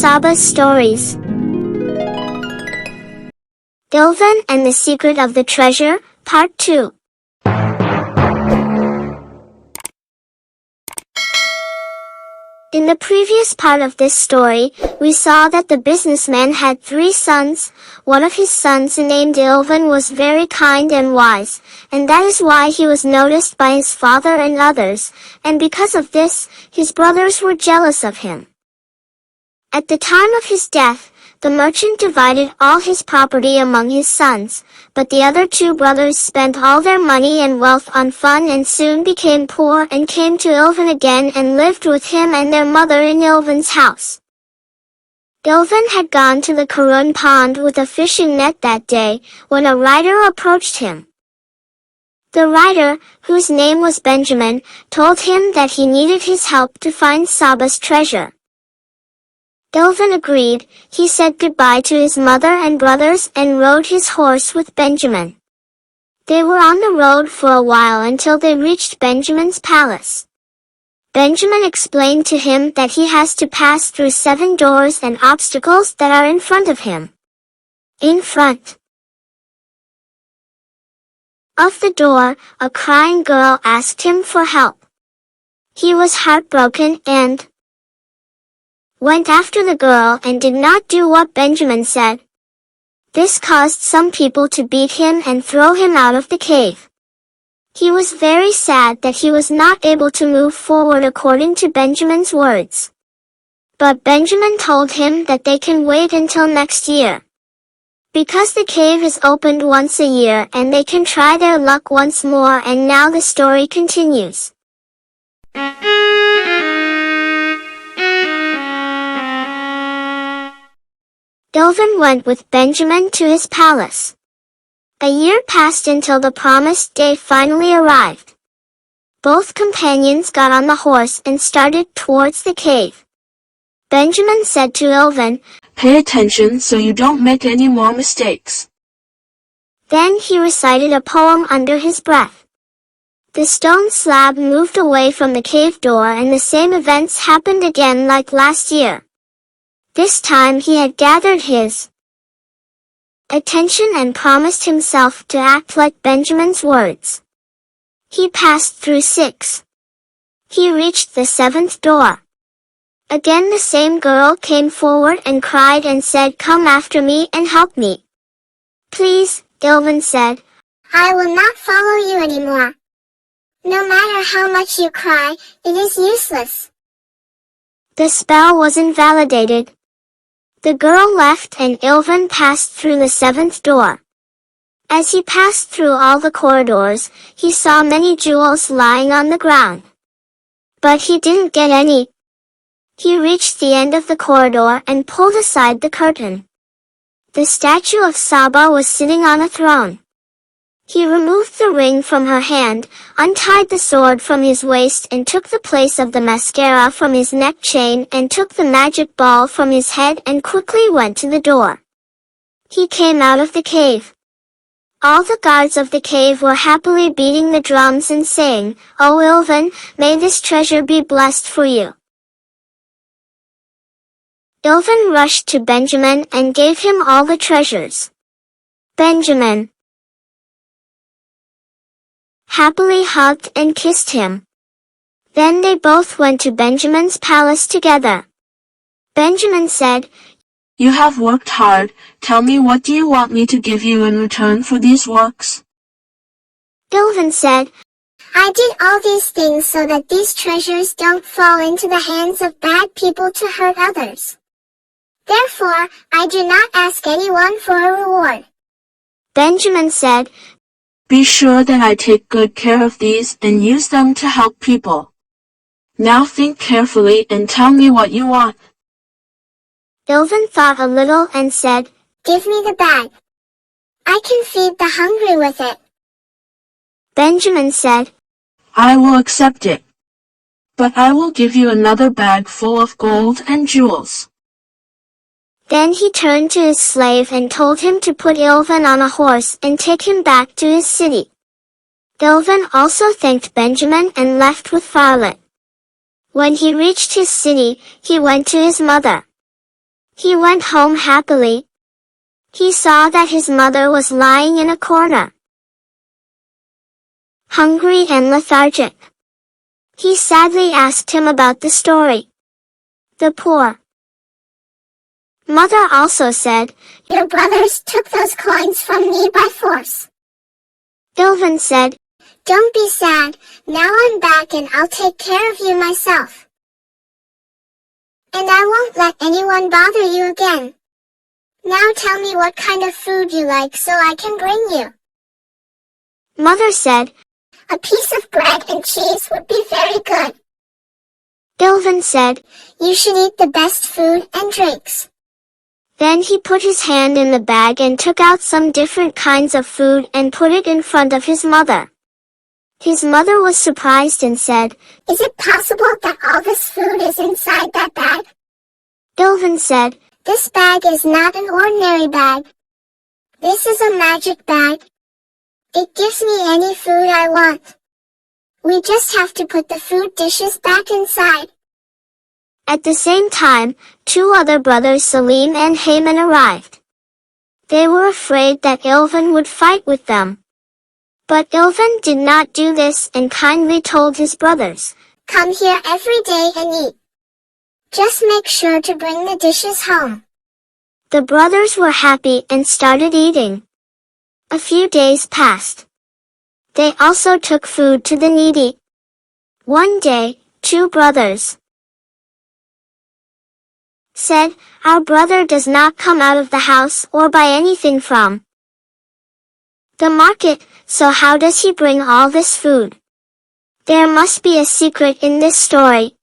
Saba's stories. Ilvan and the Secret of the Treasure, Part 2. In the previous part of this story, we saw that the businessman had 3 sons. One of his sons, named Ilvan, was very kind and wise, and that is why he was noticed by his father and others, and because of this, his brothers were jealous of him. At the time of his death, the merchant divided all his property among his sons, but the other 2 brothers spent all their money and wealth on fun and soon became poor and came to Ilvan again and lived with him and their mother in Ilvan's house. Ilvan had gone to the Karun pond with a fishing net that day, when a rider approached him. The rider, whose name was Benjamin, told him that he needed his help to find Saba's treasure. Ilvan agreed. He said goodbye to his mother and brothers and rode his horse with Benjamin. They were on the road for a while until they reached Benjamin's palace. Benjamin explained to him that he has to pass through 7 doors and obstacles that are in front of him. In front of the door, a crying girl asked him for help. He was heartbroken and went after the girl and did not do what Benjamin said. This caused some people to beat him and throw him out of the cave. He was very sad that he was not able to move forward according to Benjamin's words. But Benjamin told him that they can wait until next year, because the cave is opened once a year and they can try their luck once more. And now the story continues. Ilvan went with Benjamin to his palace. A year passed until the promised day finally arrived. Both companions got on the horse and started towards the cave. Benjamin said to Ilvan, "Pay attention so you don't make any more mistakes." Then he recited a poem under his breath. The stone slab moved away from the cave door and the same events happened again like last year. This time he had gathered his attention and promised himself to act like Benjamin's words. He passed through 6. He reached the 7th door. Again the same girl came forward and cried and said, "Come after me and help me." "Please," Ilvan said, "I will not follow you anymore. No matter how much you cry, it is useless." The spell was invalidated. The girl left and Ilvan passed through the 7th door. As he passed through all the corridors, he saw many jewels lying on the ground. But he didn't get any. He reached the end of the corridor and pulled aside the curtain. The statue of Saba was sitting on a throne. He removed the ring from her hand, untied the sword from his waist and took the place of the mascara from his neck chain and took the magic ball from his head and quickly went to the door. He came out of the cave. All the guards of the cave were happily beating the drums and saying, "Oh Ilvan, may this treasure be blessed for you." Ilvan rushed to Benjamin and gave him all the treasures. Benjamin happily hugged and kissed him. Then they both went to Benjamin's palace together. Benjamin said, "You have worked hard. Tell me, what do you want me to give you in return for these works?" Ilvan said, "I did all these things so that these treasures don't fall into the hands of bad people to hurt others. Therefore, I do not ask anyone for a reward." Benjamin said, "Be sure that I take good care of these and use them to help people. Now think carefully and tell me what you want." Ilvan thought a little and said, "Give me the bag. I can feed the hungry with it." Benjamin said, "I will accept it. But I will give you another bag full of gold and jewels." Then he turned to his slave and told him to put Ilvan on a horse and take him back to his city. Ilvan also thanked Benjamin and left with Farlet. When he reached his city, he went to his mother. He went home happily. He saw that his mother was lying in a corner, hungry and lethargic. He sadly asked him about the story. The poor mother also said, "Your brothers took those coins from me by force." Ilvan said, "Don't be sad, now I'm back and I'll take care of you myself. And I won't let anyone bother you again. Now tell me what kind of food you like so I can bring you." Mother said, "A piece of bread and cheese would be very good." Ilvan said, "You should eat the best food and drinks." Then he put his hand in the bag and took out some different kinds of food and put it in front of his mother. His mother was surprised and said, "Is it possible that all this food is inside that bag?" Ilvan said, "This bag is not an ordinary bag. This is a magic bag. It gives me any food I want. We just have to put the food dishes back inside." At the same time, two other brothers Salim and Hayman arrived. They were afraid that Ilvan would fight with them. But Ilvan did not do this and kindly told his brothers, "Come here every day and eat. Just make sure to bring the dishes home." The brothers were happy and started eating. A few days passed. They also took food to the needy. One day, two brothers said, "Our brother does not come out of the house or buy anything from the market, so how does he bring all this food? There must be a secret in this story.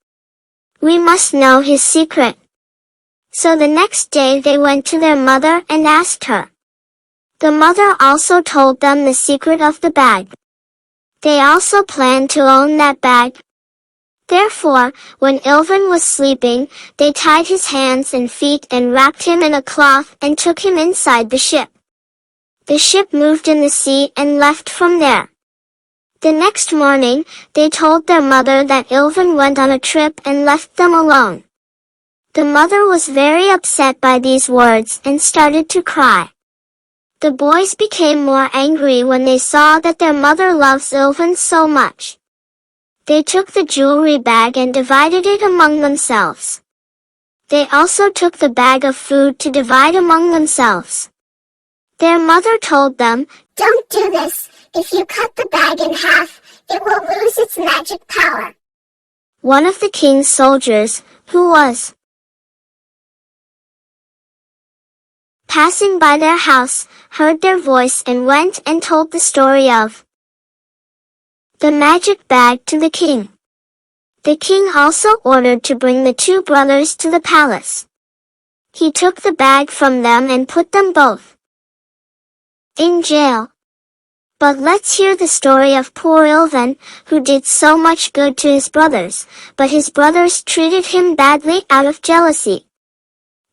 We must know his secret." So the next day they went to their mother and asked her. The mother also told them the secret of the bag. They also planned to own that bag. Therefore, when Ilvan was sleeping, they tied his hands and feet and wrapped him in a cloth and took him inside the ship. The ship moved in the sea and left from there. The next morning, they told their mother that Ilvan went on a trip and left them alone. The mother was very upset by these words and started to cry. The boys became more angry when they saw that their mother loves Ilvan so much. They took the jewelry bag and divided it among themselves. They also took the bag of food to divide among themselves. Their mother told them, "Don't do this. If you cut the bag in half, it will lose its magic power." One of the king's soldiers, who was passing by their house, heard their voice and went and told the story of the magic bag to the king. The king also ordered to bring the two brothers to the palace. He took the bag from them and put them both in jail. But let's hear the story of poor Ilvan, who did so much good to his brothers, but his brothers treated him badly out of jealousy.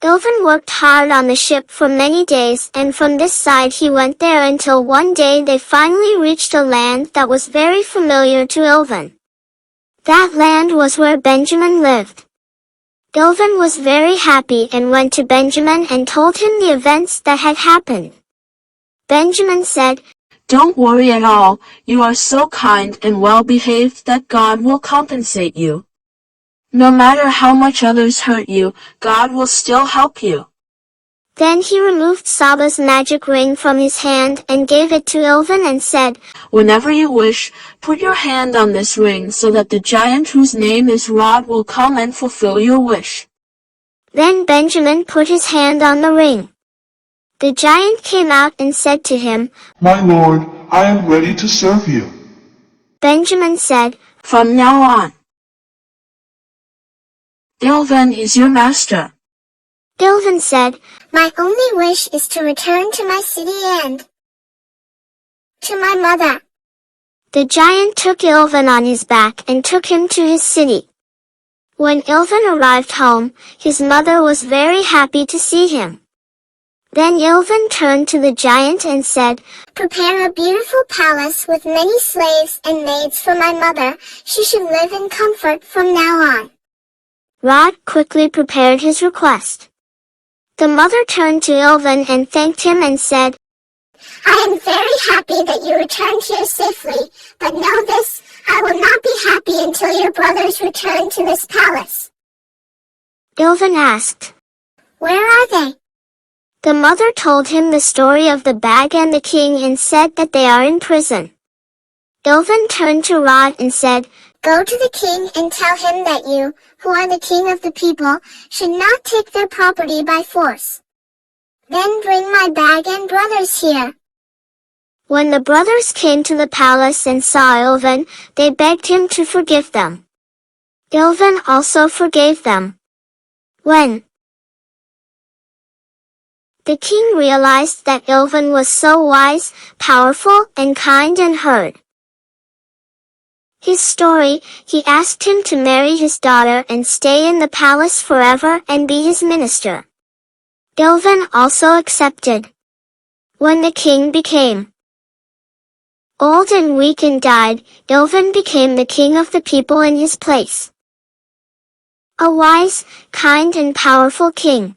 Ilvan worked hard on the ship for many days, and from this side he went there until one day they finally reached a land that was very familiar to Ilvan. That land was where Benjamin lived. Ilvan was very happy and went to Benjamin and told him the events that had happened. Benjamin said, "Don't worry at all. You are so kind and well-behaved that God will compensate you. No matter how much others hurt you, God will still help you." Then he removed Saba's magic ring from his hand and gave it to Ilvan and said, "Whenever you wish, put your hand on this ring so that the giant whose name is Rod will come and fulfill your wish." Then Benjamin put his hand on the ring. The giant came out and said to him, "My lord, I am ready to serve you." Benjamin said, "From now on, Ilvan is your master." Ilvan said, "My only wish is to return to my city and to my mother." The giant took Ilvan on his back and took him to his city. When Ilvan arrived home, his mother was very happy to see him. Then Ilvan turned to the giant and said, "Prepare a beautiful palace with many slaves and maids for my mother. She should live in comfort from now on." Rod quickly prepared his request. The mother turned to Ilvan and thanked him and said, I am very happy that you returned here safely, but know this, I will not be happy until your brothers return to this palace. Ilvan asked, Where are they? The mother told him the story of the bag and the king and said that they are in prison. Ilvan turned to Rod and said, Go to the king and tell him that you, who are the king of the people, should not take their property by force. Then bring my bag and brothers here. When the brothers came to the palace and saw Ilvan, they begged him to forgive them. Ilvan also forgave them. When the king realized that Ilvan was so wise, powerful, and kind and heard his story, he asked him to marry his daughter and stay in the palace forever and be his minister. Ilvan also accepted. When the king became old and weak and died, Ilvan became the king of the people in his place. A wise, kind and powerful king.